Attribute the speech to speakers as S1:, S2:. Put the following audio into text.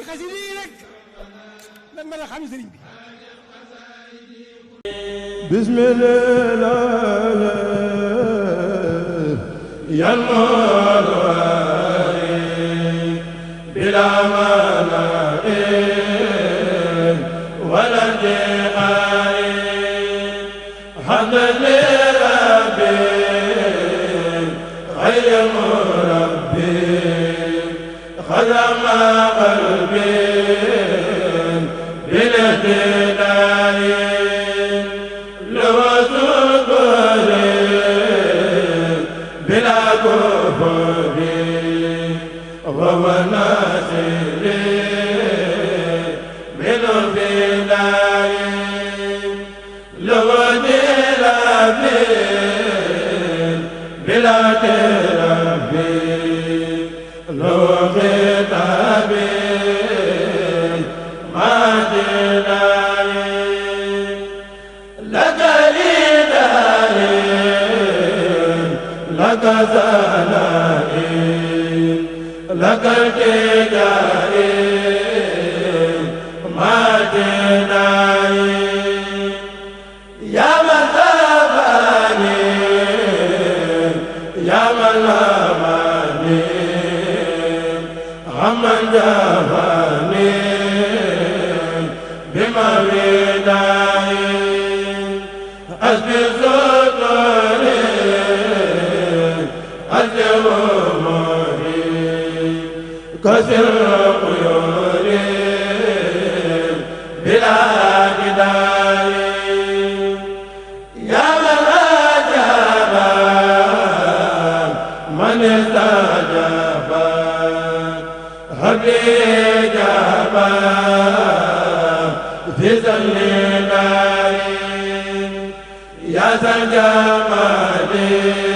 S1: xasida yi rek lan mën a xam sëriñ bi.
S2: bismillah yal bila manaa'i wala di'aa'i hamdan li rabbi ghayri murabbi khadama qalbi bila dilaa'i bila kufri wa nasiri min bila'i lawadi rabbi bila tirabi lawkhitabi madina'i لك ثنائي لك التجائي ما تنائي يا من تابعني يا من لامني عمن جافاني بما بداي أسبق صدري كسر قيوري بلا جدال يا من أجاب من استجاب هب لي إجابة في ذل يا ذا الجمال